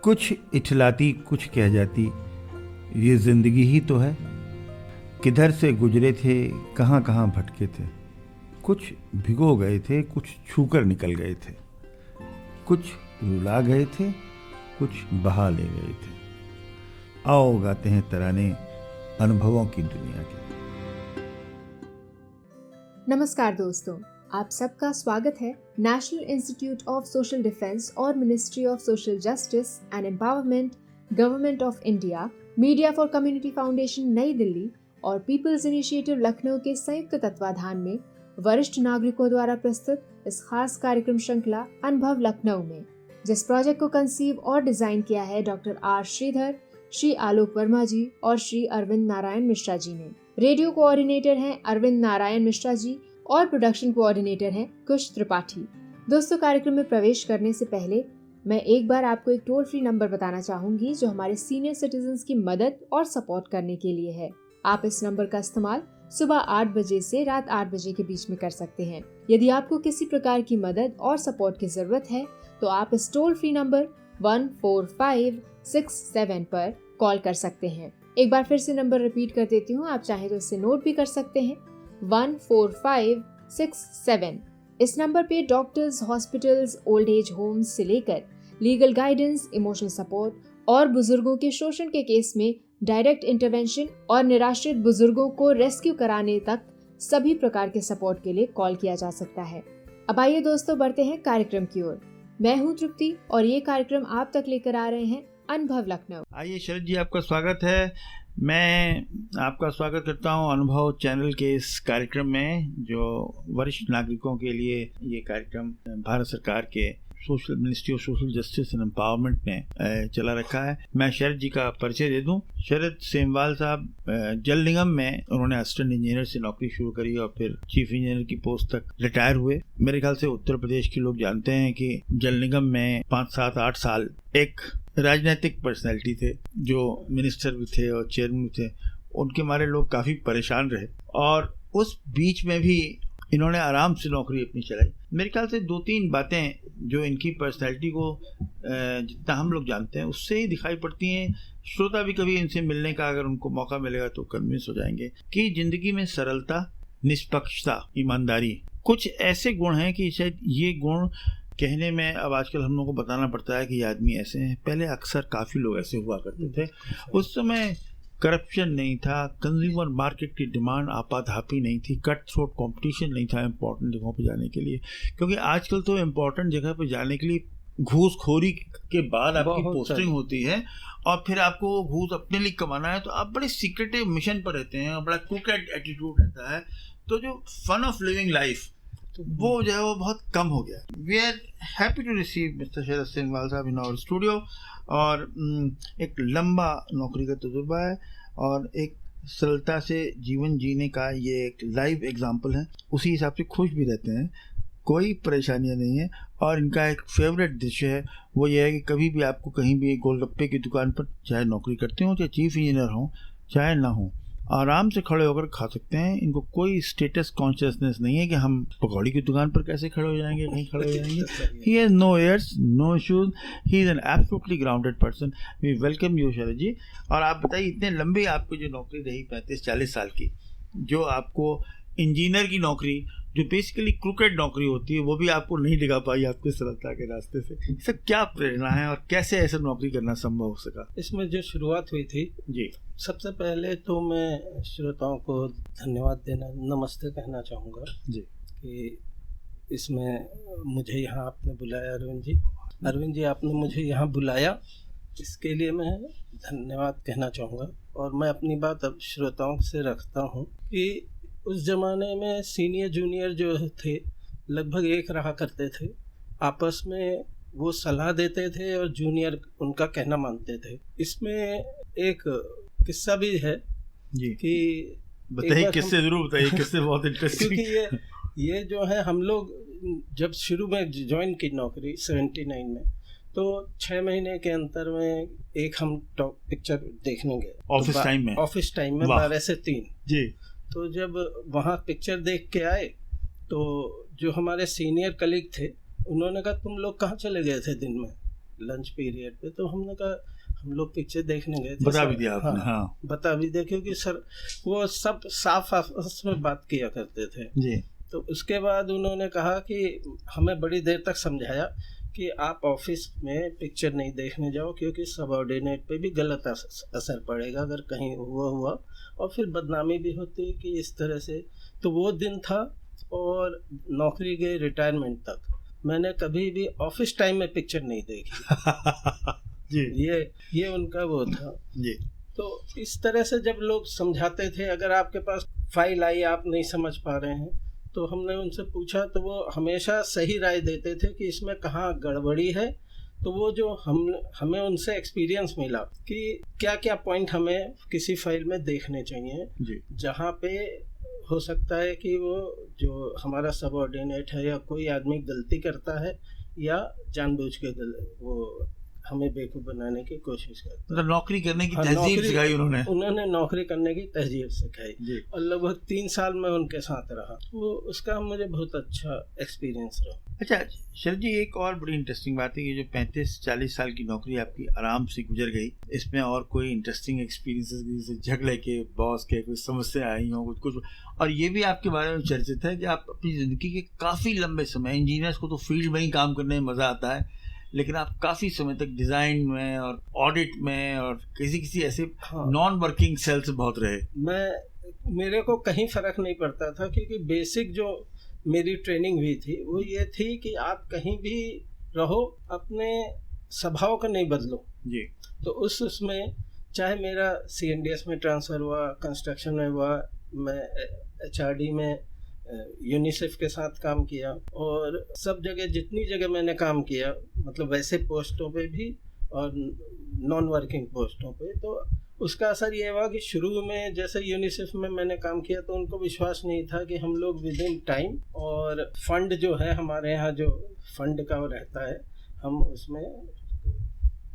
कुछ इठलाती कुछ कह जाती, ये जिंदगी ही तो है। किधर से गुजरे थे, कहाँ कहाँ भटके थे। कुछ भिगो गए थे, कुछ छूकर निकल गए थे। कुछ रुला गए थे, कुछ बहा ले गए थे। आओ गाते हैं तराने अनुभवों की दुनिया के। नमस्कार दोस्तों, आप सबका स्वागत है National Institute of Social Defence और Ministry of Social Justice and Empowerment, Government of India, Media for Community Foundation New Delhi और पीपल्स इनिशिएटिव लखनऊ के संयुक्त तत्वाधान में वरिष्ठ नागरिकों द्वारा प्रस्तुत इस खास कार्यक्रम श्रृंखला अनुभव लखनऊ में, जिस प्रोजेक्ट को कंसीव और डिजाइन किया है डॉक्टर आर श्रीधर, श्री आलोक वर्मा जी और श्री अरविंद नारायण मिश्रा जी ने। रेडियो कोऑर्डिनेटर हैं अरविंद नारायण मिश्रा जी और प्रोडक्शन कोऑर्डिनेटर हैं कुश त्रिपाठी। दोस्तों, कार्यक्रम में प्रवेश करने से पहले मैं एक बार आपको एक टोल फ्री नंबर बताना चाहूंगी जो हमारे सीनियर सिटीजन्स की मदद और सपोर्ट करने के लिए है। आप इस नंबर का इस्तेमाल सुबह 8 बजे से रात 8 बजे के बीच में कर सकते हैं। यदि आपको किसी प्रकार की मदद और सपोर्ट की जरूरत है तो आप इस टोल फ्री नंबर 14567 पर कॉल कर सकते हैं। एक बार फिर से नंबर रिपीट कर देती हूँ, आप चाहें तो इसे नोट भी कर सकते हैं। 14567। इस नंबर पे doctors, hospitals, old age homes से लेकर लीगल गाइडेंस, इमोशनल सपोर्ट और बुजुर्गों के शोषण के केस में डायरेक्ट इंटरवेंशन और निराश्रित बुजुर्गों को रेस्क्यू कराने तक सभी प्रकार के सपोर्ट के लिए कॉल किया जा सकता है। अब आइए दोस्तों, बढ़ते हैं कार्यक्रम की ओर। मैं हूँ तृप्ति और ये कार्यक्रम आप तक लेकर आ रहे हैं अनुभव लखनऊ। आइए शरद जी, आपका स्वागत है। मैं आपका स्वागत करता हूं अनुभव चैनल के इस कार्यक्रम में, जो वरिष्ठ नागरिकों के लिए ये कार्यक्रम भारत सरकार के social ministry of Social Justice and empowerment ने चला रखा है। मैं शरद जी का परिचय दे दूं। शरद सेमवाल साहब जल निगम में उन्होंने असिस्टेंट इंजीनियर से नौकरी शुरू करी और फिर चीफ इंजीनियर की पोस्ट तक रिटायर हुए। मेरे ख्याल से उत्तर प्रदेश के लोग जानते हैं कि जल निगम में 5, 7, 8 साल एक राजनीतिक पर्सनैलिटी थे जो मिनिस्टर भी थे और चेयरमैन भी थे। उनके मारे लोग काफ़ी परेशान रहे और उस बीच में भी इन्होंने आराम से नौकरी अपनी चलाई। मेरे ख्याल से 2-3 बातें जो इनकी पर्सनैलिटी को जितना हम लोग जानते हैं उससे ही दिखाई पड़ती हैं। श्रोता भी कभी इनसे मिलने का अगर उनको मौका मिलेगा तो कन्विंस हो जाएंगे कि ज़िंदगी में सरलता, निष्पक्षता, ईमानदारी कुछ ऐसे गुण हैं कि शायद ये गुण कहने में अब आजकल हम लोगों को बताना पड़ता है कि ये आदमी ऐसे हैं। पहले अक्सर काफ़ी लोग ऐसे हुआ करते थे। उस समय करप्शन नहीं था, कंज्यूमर मार्केट की डिमांड आपाधापी नहीं थी, कट थ्रोट कंपटीशन नहीं था इम्पोर्टेंट जगहों पर जाने के लिए। क्योंकि आजकल तो इम्पोर्टेंट जगह पर जाने के लिए घूसखोरी के बाद आपकी पोस्टिंग होती है और फिर आपको वो घूस अपने लिए कमाना है, तो आप बड़े सीक्रेटिव मिशन पर रहते हैं और बड़ा कुकेड एटीट्यूड रहता है। तो जो फन ऑफ लिविंग लाइफ वो जो है वो बहुत कम हो गया। We are happy to receive mister Sharad Semwal sahab in our studio. और एक लंबा नौकरी का तजुर्बा है और एक सरलता से जीवन जीने का ये एक लाइव एग्जाम्पल है। उसी हिसाब से खुश भी रहते हैं, कोई परेशानियां नहीं है। और इनका एक फेवरेट डिश है वो ये है कि कभी भी आपको कहीं भी गोलगप्पे की दुकान पर चाहे नौकरी करते हो, चाहे चीफ इंजीनियर हो, चाहे ना हो, आराम से खड़े होकर खा सकते हैं। इनको कोई स्टेटस कॉन्शियसनेस नहीं है कि हम पकौड़ी की दुकान पर कैसे खड़े हो जाएंगे, कहीं खड़े हो जाएंगे। He has no airs, no issues, he is an absolutely grounded person. We welcome you Sharad ji. और आप बताइए, इतने लंबे आपको जो नौकरी रही 35-40 साल की, जो आपको इंजीनियर की नौकरी जो बेसिकली क्रूकेड नौकरी होती है वो भी आपको नहीं दिखा पाई आपके सरलता के रास्ते से, सब क्या प्रेरणा है और कैसे ऐसा नौकरी करना संभव हो सका? इसमें जो शुरुआत हुई थी जी, सबसे पहले तो मैं श्रोताओं को धन्यवाद देना, नमस्ते कहना चाहूँगा जी कि इसमें मुझे यहाँ आपने बुलाया। अरविंद जी आपने मुझे यहाँ बुलाया, इसके लिए मैं धन्यवाद कहना चाहूँगा। और मैं अपनी बात अब श्रोताओं से रखता हूँ कि उस ज़माने में सीनियर जूनियर जो थे लगभग एक रहा करते थे, आपस में वो सलाह देते थे और जूनियर उनका कहना मानते थे। इसमें एक किस्सा भी है जी कि बताइए, किससे जरूर बताइए, किससे बहुत इंटरेस्टिंग। क्योंकि ये जो है हम लोग जब शुरू में ज्वाइन की नौकरी 79 में, तो 6 महीने के अंतर में एक हम पिक्चर देखने गए ऑफिस टाइम में 12 से 3 जी। तो जब वहाँ पिक्चर देख के आए तो जो हमारे सीनियर कलीग थे उन्होंने कहा तुम लोग कहाँ चले गए थे दिन में? लंच पीरियड पे, तो हमने कहा हम लोग पिक्चर देखने गए थे, बता भी दिया आपने। हाँ, बता भी दिया, क्योंकि सर वो सब साफ आपस में बात किया करते थे जी। तो उसके बाद उन्होंने कहा कि हमें बड़ी देर तक समझाया कि आप ऑफिस में पिक्चर नहीं देखने जाओ, क्योंकि सबऑर्डिनेट पे भी गलत असर पड़ेगा अगर कहीं हुआ और फिर बदनामी भी होती है कि इस तरह से। तो वो दिन था, और नौकरी के रिटायरमेंट तक मैंने कभी भी ऑफिस टाइम में पिक्चर नहीं देखी। जी। ये उनका वो था जी। तो इस तरह से जब लोग समझाते थे, अगर आपके पास फाइल आई आप नहीं समझ पा रहे हैं, तो हमने उनसे पूछा तो वो हमेशा सही राय देते थे कि इसमें कहाँ गड़बड़ी है। तो वो जो हमें उनसे एक्सपीरियंस मिला कि क्या क्या पॉइंट हमें किसी फाइल में देखने चाहिए जी। जहाँ पे हो सकता है कि वो जो हमारा सबऑर्डिनेट है या कोई आदमी गलती करता है या जानबूझ के वो हमें बेवकूफ़ बनाने की कोशिश करता है। मतलब नौकरी करने की तहजीब सिखाई उन्होंने नौकरी करने की तहजीब सिखाई, और लगभग 3 साल में उनके साथ रहा। वो उसका मुझे बहुत अच्छा एक्सपीरियंस रहा। अच्छा शरद जी, एक और बड़ी इंटरेस्टिंग बात है, ये जो 35-40 साल की नौकरी आपकी आराम से गुजर गई, इसमें और कोई इंटरेस्टिंग एक्सपीरियंसेस, जैसे झगड़े के, बॉस के, कोई समस्या आई हो कुछ, और ये भी आपके बारे में चर्चित है कि आप अपनी ज़िंदगी के काफ़ी लंबे समय, इंजीनियर्स को तो फील्ड में ही काम करने में मज़ा आता है, लेकिन आप काफ़ी समय तक डिज़ाइन में और ऑडिट में और किसी ऐसे नॉन वर्किंग सेल से बहुत रहे। मेरे को कहीं फ़र्क नहीं पड़ता था, क्योंकि बेसिक जो मेरी ट्रेनिंग हुई थी वो ये थी कि आप कहीं भी रहो, अपने स्वभाव को नहीं बदलो जी। तो उसमें चाहे मेरा CNDS में ट्रांसफ़र हुआ, कंस्ट्रक्शन में हुआ, मैं HRD में यूनिसेफ के साथ काम किया, और सब जगह जितनी जगह मैंने काम किया, मतलब वैसे पोस्टों पे भी और नॉन वर्किंग पोस्टों पे, तो उसका असर ये हुआ कि शुरू में जैसे यूनिसेफ में मैंने काम किया तो उनको विश्वास नहीं था कि हम लोग विद इन टाइम, और फंड जो है हमारे यहाँ जो फंड का रहता है, हम उसमें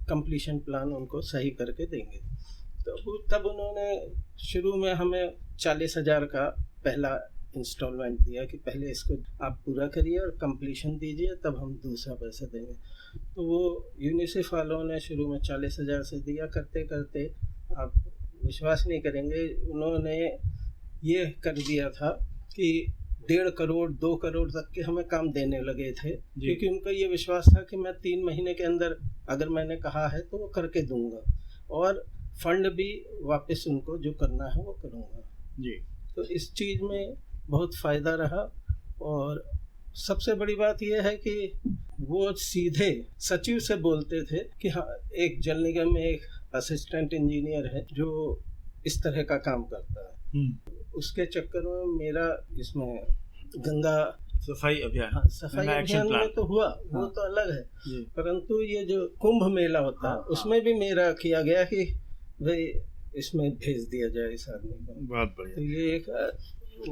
कंप्लीशन प्लान उनको सही करके देंगे। तो तब उन्होंने शुरू में हमें 40,000 का पहला इंस्टॉलमेंट दिया कि पहले इसको आप पूरा करिए और कंप्लीशन दीजिए, तब हम दूसरा पैसा देंगे। तो वो यूनिसेफ वालों ने शुरू में 40,000 से दिया, करते करते आप विश्वास नहीं करेंगे, उन्होंने ये कर दिया था कि 1.5 करोड़ 2 करोड़ तक के हमें काम देने लगे थे, क्योंकि उनका ये विश्वास था कि मैं 3 महीने के अंदर अगर मैंने कहा है तो वो करके दूंगा, और फंड भी वापस उनको जो करना है वो करूँगा जी। तो इस चीज़ में बहुत फ़ायदा रहा। और सबसे बड़ी बात यह है कि वो सीधे सचिव से बोलते थे कि हाँ, एक जल निगम में एक असिस्टेंट इंजीनियर है जो इस तरह का काम करता है। उसके चक्कर में मेरा इसमें गंगा सफाई अभियान, हाँ, सफाई अभियान में तो हुआ, वो तो अलग है, परंतु ये जो कुंभ मेला होता है उसमें भी मेरा किया गया कि भाई इसमें भेज दिया जाए इस आदमी को। बहुत बढ़िया। तो ये एक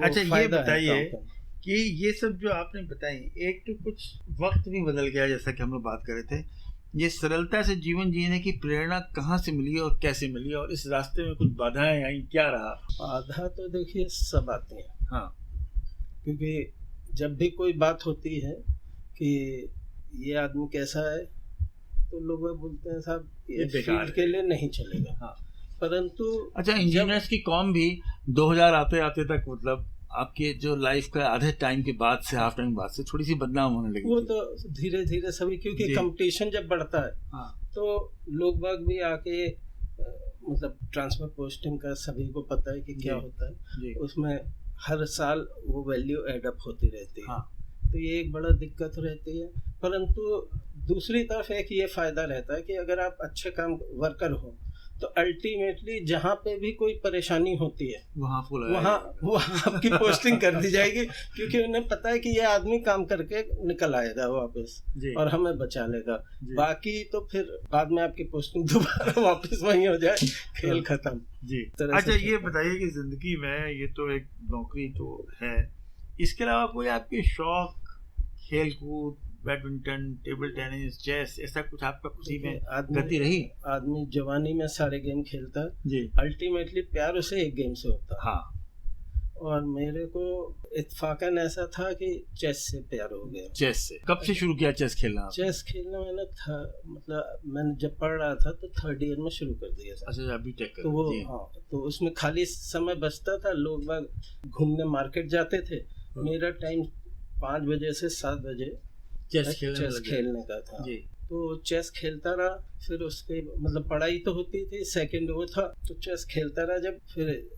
अच्छा ये बताइए कि ये सब जो आपने बताई, एक तो कुछ वक्त भी बदल गया, जैसा कि हम लोग बात कर रहे थे, ये सरलता से जीवन जीने की प्रेरणा कहाँ से मिली और कैसे मिली, और इस रास्ते में कुछ बाधाएं आई, क्या रहा? बाधा तो देखिए सब आती हैं, हाँ, क्योंकि जब भी कोई बात होती है कि ये आदमी कैसा है, तो लोग बोलते हैं साहब ये फील्ड के लिए नहीं चलेगा। हाँ, परंतु अच्छा इंजीनियर्स की कॉम भी 2000 आते आते तक, मतलब आपके जो लाइफ का आधे टाइम के बाद से, हाफ टाइम बाद से थोड़ी सी बदनाम होने लगी। वो तो धीरे धीरे सभी, क्योंकि कंपटीशन जब बढ़ता है हाँ, तो लोग बाग भी आके मतलब ट्रांसफर पोस्टिंग का सभी को पता है कि क्या होता है, उसमें हर साल वो वैल्यू एडअप होती रहती है। हाँ, तो ये एक बड़ा दिक्कत रहती है। परंतु दूसरी तरफ एक ये फ़ायदा रहता है कि अगर आप अच्छे काम वर्कर हो तो अल्टीमेटली जहाँ पे भी कोई परेशानी होती है वहाँ आपकी पोस्टिंग कर दी जाएगी, क्योंकि उन्हें पता है कि ये आदमी काम करके निकल आएगा वापस और हमें बचा लेगा। बाकी तो फिर बाद में आपकी पोस्टिंग दोबारा वापस वहीं हो जाए, खेल खत्म जी। अच्छा ये बताइए कि जिंदगी में ये तो एक नौकरी तो है, इसके अलावा कोई आपके शौक, खेल कूद, बैडमिंटन, टेबल टेनिस, चेस, ऐसा कुछ आपका उसी में गति रही? आदमी जवानी में सारे गेम खेलता है जी, अल्टीमेटली प्यार उसे एक गेम से होता है। हाँ, और मेरे को इत्फाकन ऐसा था कि चेस से प्यार हो गया। चेस से कब से शुरू किया चेस खेलना? चेस खेलना मैंने था, मतलब मैंने जब पढ़ रहा था तो 3rd ईयर में शुरू कर दिया था। अच्छा, अभी टेक तो वो हाँ, तो उसमें खाली समय बचता था, लोग बाग घूमने मार्केट जाते थे, मेरा टाइम 5 बजे से 7 बजे चेस खेलने का था जी। तो चेस खेलता रहा, फिर उसके मतलब पढ़ाई तो होती थी, सेकंड वो था, तो चेस खेलता रहा। जब फिर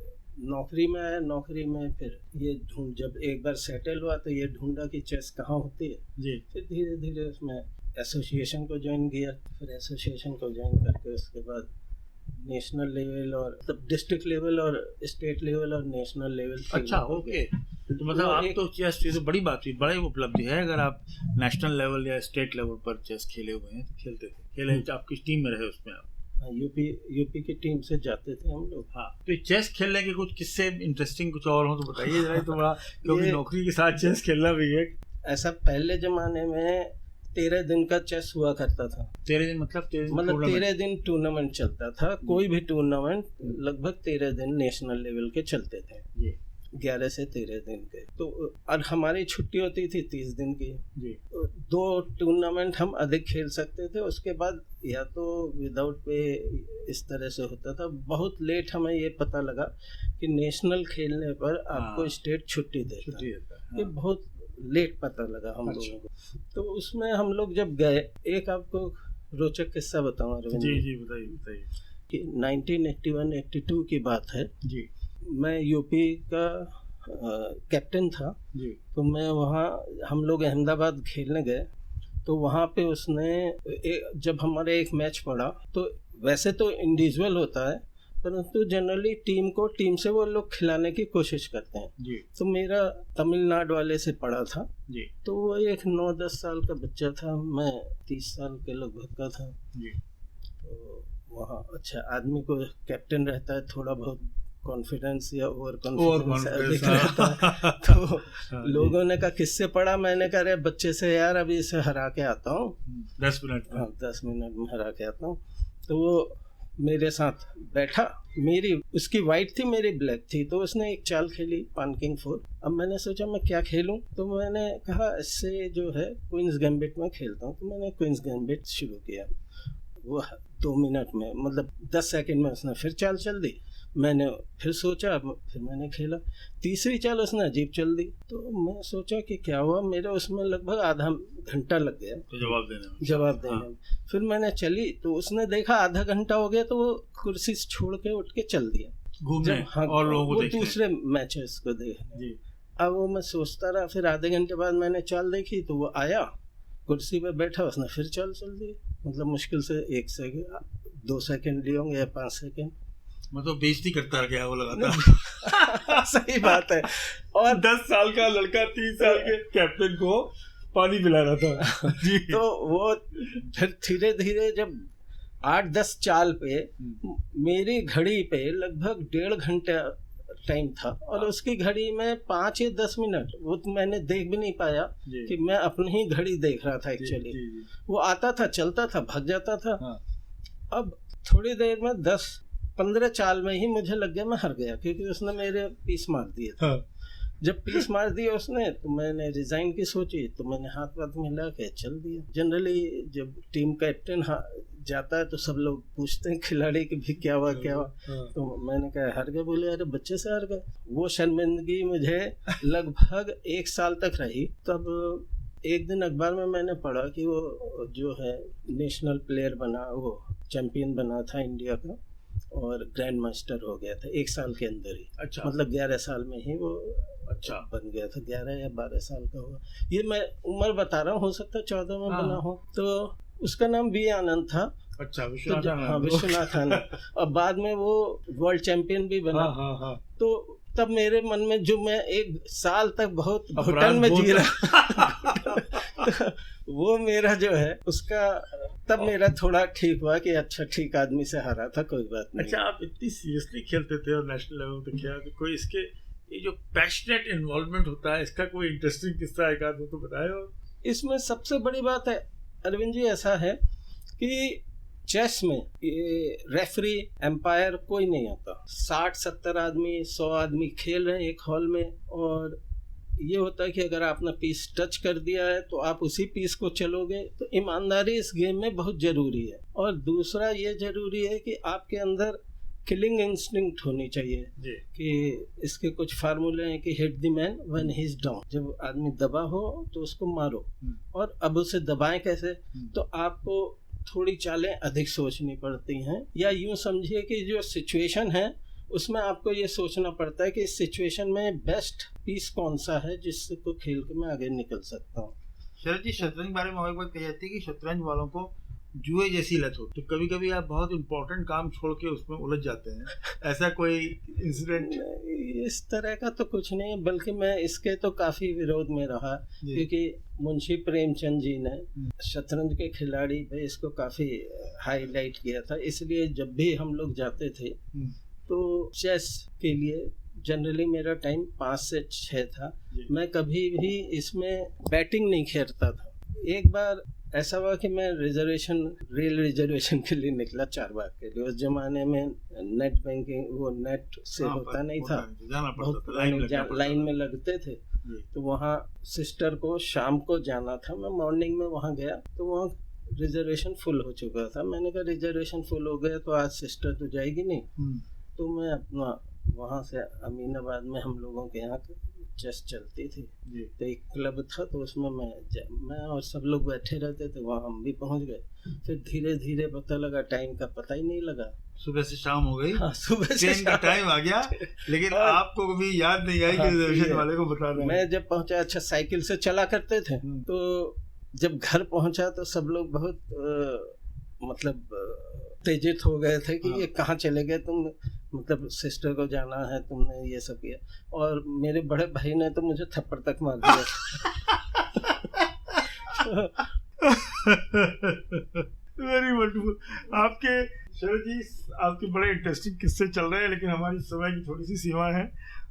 नौकरी में आया, नौकरी में फिर ये जब एक बार सेटल हुआ तो ये ढूंढा कि चेस कहाँ होती है जी। फिर धीरे धीरे उसमें एसोसिएशन को ज्वाइन किया, फिर एसोसिएशन को ज्वाइन करके उसके बाद नेशनल लेवल और मतलब डिस्ट्रिक्ट लेवल और स्टेट लेवल और नेशनल लेवल। अच्छा, ओके। तो मतलब आप तो चेस, ये तो बड़ी बात हुई, बड़ी उपलब्धि है अगर आप नेशनल लेवल या स्टेट लेवल पर चेस खेले हुए हैं। तो खेले आप किस टीम में रहे उसमें? आप यूपी की टीम से जाते थे हम लोग। हाँ, तो चेस खेलने के कुछ किस्से इंटरेस्टिंग कुछ और हो तो बताइए जरा। तो बड़ा क्योंकि नौकरी के साथ चेस खेलना भी है। ऐसा पहले जमाने में 13 दिन का चेस हुआ करता था। 13 दिन मतलब 13 दिन टूर्नामेंट चलता था। कोई भी टूर्नामेंट लगभग 13 दिन नेशनल लेवल के चलते थे, 11 से 13 दिन के। तो और हमारी छुट्टी होती थी 30 दिन की जी। 2 टूर्नामेंट हम अधिक खेल सकते थे, उसके बाद या तो विदाउट पे इस तरह से होता था। बहुत लेट हमें ये पता लगा कि नेशनल खेलने पर आपको स्टेट छुट्टी देता है। ये बहुत लेट पता लगा हम लोगों को। तो उसमें हम लोग जब गए, एक आपको रोचक किस्सा बताऊं अरविंद जी बताइए कि 1981-82 की बात है जी। मैं यूपी का कैप्टन था जी। तो मैं वहाँ, हम लोग अहमदाबाद खेलने गए, तो वहाँ पे उसने जब हमारा एक मैच पड़ा, तो वैसे तो इंडिविजुअल होता है, परंतु जनरली टीम से वो लोग खिलाने की कोशिश करते हैं जी। तो मेरा तमिलनाडु वाले से पड़ा था जी। तो वो एक 9-10 साल का बच्चा था, मैं 30 साल के लगभग का था जी। तो वहाँ अच्छा आदमी को कैप्टन रहता है, थोड़ा बहुत कॉन्फिडेंस या ओवर कॉन्फिडेंस रहता है। तो लोगों ने कहा किससे पड़ा, मैंने कहा अरे बच्चे से यार, अभी इसे हरा के आता हूँ 10 मिनट। हाँ, 10 मिनट में हरा के आता हूँ। तो वो मेरे साथ बैठा, मेरी उसकी वाइट थी, मेरी ब्लैक थी। तो उसने एक चाल खेली पान किंग 4। अब मैंने सोचा मैं क्या खेलूं, तो मैंने कहा इससे जो है क्वींस गैम्बिट में खेलता हूं। तो मैंने क्वींस गैम्बिट शुरू किया। वो 2 मिनट में मतलब 10 सेकंड में उसने फिर चाल चल दी। मैंने फिर सोचा, फिर मैंने खेला, तीसरी चाल उसने अजीब चल दी। तो मैं सोचा कि क्या हुआ, मेरे उसमें लगभग आधा घंटा लग गया जवाब देने में। फिर मैंने चली, तो उसने देखा आधा घंटा हो गया, तो वो कुर्सी छोड़ के उठ के चल दिया घूमने। हाँ, और लोगों को दूसरे मैचेस को देखने। अब वो मैं सोचता रहा, फिर आधे घंटे बाद मैंने चाल देखी, तो वो आया, कुर्सी पे बैठा, उसने फिर चाल चल दी। मतलब मुश्किल से 1 सेकंड 2 सेकंड लिए होंगे या 5 सेकंड। मतलब बेइज्जती करता गया वो लगातार। सही बात है। और 10 साल का लड़का 30 साल के कैप्टन को पानी पिला रहा था जी। तो वो फिर धीरे धीरे जब 8-10 चाल पे मेरी घड़ी पे लगभग 1.5 घंटा टाइम था, और उसकी घड़ी में 5 या 10 मिनट वो तो मैंने देख भी नहीं पाया कि मैं अपनी ही घड़ी देख रहा था एक्चुअली। वो आता था, चलता था, भाग जाता था। अब थोड़ी देर में 10-15 चाल में ही मुझे लग गया मैं हार गया, क्योंकि उसने मेरे पीस मार दिए थे। जब पीस मार दिया उसने, तो मैंने रिजाइन की सोची, तो मैंने हाथ मिला के चल दिया। जनरली जब टीम कैप्टन जाता है तो सब लोग पूछते हैं खिलाड़ी कि भी क्या हुआ। तो मैंने कहा हार गए। बोले अरे बच्चे से हार गए। वो शर्मिंदगी मुझे लगभग 1 साल तक रही। तब एक दिन अखबार में मैंने पढ़ा कि वो जो है नेशनल प्लेयर बना, वो चैंपियन बना था इंडिया का, और ग्रैंड मास्टर हो गया था 1 साल के अंदर ही। अच्छा। मतलब 11 साल में ही वो अच्छा बन गया था। 11 या 12 साल का हुआ। ये मैं उम्र बता रहा हूँ, हो सकता है 14 में बना हो। तो उसका नाम बी आनंद था। अच्छा, विश्वनाथ आनंद। और बाद में वो वर्ल्ड चैंपियन भी बना। तो तब मेरे मन में, जो मैं 1 साल तक बहुत घुटन में जी रहा वो मेरा जो है उसका, तब मेरा थोड़ा ठीक हुआ कि अच्छा ठीक आदमी से हारा था, कोई बात नहीं। अच्छा, आप इतनी सीरियसली खेलते थे और नेशनल लेवल पे खेला, तो कोई इसके ये जो पैशनेट इन्वॉल्वमेंट होता है, इसका कोई इंटरेस्टिंग किस्सा एक आध तो बताए। और इसमें सबसे बड़ी बात है अरविंद जी, ऐसा है कि चेस में ये रेफरी एम्पायर कोई नहीं होता। 60-70 आदमी 100 आदमी खेल रहे हैं एक हॉल में, और ये होता है कि अगर आपने पीस टच कर दिया है तो आप उसी पीस को चलोगे। तो ईमानदारी इस गेम में बहुत ज़रूरी है। और दूसरा ये ज़रूरी है कि आपके अंदर किलिंग इंस्टिंक्ट होनी चाहिए कि इसके कुछ फार्मूले हैं कि hit the man when he is down, जब आदमी दबा हो तो उसको मारो। और अब उसे दबाएं कैसे, तो आपको थोड़ी चालें अधिक सोचनी पड़ती हैं, या यूं समझिए कि जो सिचुएशन है उसमें आपको ये सोचना पड़ता है कि इस सिचुएशन में बेस्ट पीस कौन सा है जिससे को खेल के मैं आगे निकल सकता हूँ। शरद जी, शतरंज बारे में एक बात कही जाती है कि शतरंज वालों को जुए जैसी लत हो, तो कभी कभी आप बहुत इम्पोर्टेंट काम छोड़ के उसमें उलझ जाते हैं, ऐसा कोई इंसिडेंट? इस तरह का तो कुछ नहीं, बल्कि मैं इसके तो काफ़ी विरोध में रहा, क्योंकि मुंशी प्रेमचंद जी ने शतरंज के खिलाड़ी पे इसको काफ़ी हाईलाइट किया था। इसलिए जब भी हम लोग जाते थे तो चेस के लिए जनरली मेरा टाइम 5 से 6 था। मैं कभी भी इसमें बैटिंग नहीं खेलता था। एक बार ऐसा हुआ कि मैं रेल रिजर्वेशन के लिए निकला चारबाग के लिए। उस जमाने में नेट बैंकिंग वो नेट से होता नहीं था, बहुत लाइन में लगते थे। तो वहाँ सिस्टर को शाम को जाना था, मैं मॉर्निंग में वहाँ गया तो वहाँ रिजर्वेशन फुल हो चुका था। मैंने कहा रिजर्वेशन फुल हो गया तो आज सिस्टर तो जाएगी नहीं। तो मैं अपना वहाँ से अमीनाबाद में हम लोगों के यहाँ चेस चलती थी, तो एक क्लब था, तो उसमें मैं और सब लोग बैठे रहते थे, वहाँ हम भी पहुँच गए। फिर धीरे धीरे पता लगा, टाइम का पता ही नहीं लगा, सुबह से शाम हो गई। हाँ, सुबह से का टाइम आ गया, लेकिन आपको कभी याद नहीं आई कि रिजर्वेशन वाले को बता रहे हैं। मैं जब पहुँचा, अच्छा साइकिल से चला करते थे, तो जब घर पहुँचा तो सब लोग बहुत मतलब उत्तेजित हो गए थे कि ये कहाँ चले गए तुम, मतलब सिस्टर को जाना है, तुमने ये सब किया। और मेरे बड़े भाई ने तो मुझे थप्पड़ तक मार दिया। Very wonderful. आपके शरद जी, आपके बड़े इंटरेस्टिंग किस्से चल रहे हैं, लेकिन हमारी समय की थोड़ी सी सीमा है,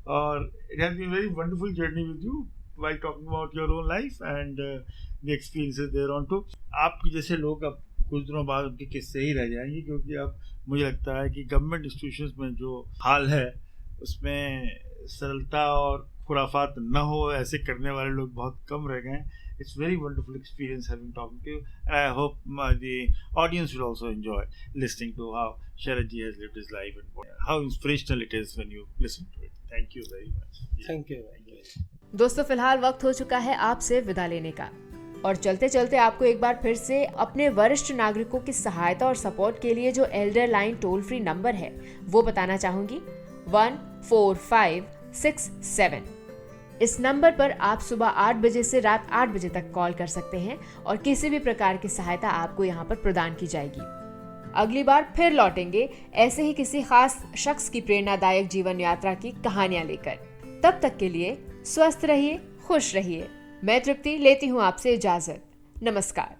और it has been very wonderful journey with you while talking about your own life and the experiences there on to. आपके जैसे लोग अब कुछ दिनों बाद उनके किस्से ही रह जाएंगे, क्योंकि अब मुझे लगता है कि गवर्नमेंट इंस्टीट्यूशंस में जो हाल है उसमें सरलता और खुराफात न हो ऐसे करने वाले लोग बहुत कम रह गए हैं। It's very wonderful experience having talking to you, and I hope the audience will also enjoy listening to how Sharad ji has lived his life and how inspirational it is when you listen to it. Thank you very much. Thank you. दोस्तों, फिलहाल वक्त हो चुका है आपसे विदा लेने का, और चलते चलते आपको एक बार फिर से अपने वरिष्ठ नागरिकों की सहायता और सपोर्ट के लिए जो Elder line toll free number है वो बताना चाहूंगी, 14567। इस नंबर पर आप सुबह 8 बजे से रात 8 बजे तक कॉल कर सकते हैं और किसी भी प्रकार की सहायता आपको यहाँ पर प्रदान की जाएगी। अगली बार फिर लौटेंगे ऐसे ही किसी खास शख्स की प्रेरणादायक जीवन यात्रा की कहानियां लेकर। तब तक के लिए स्वस्थ रहिए, खुश रहिए। मैं तृप्ति लेती हूँ आपसे इजाजत। नमस्कार।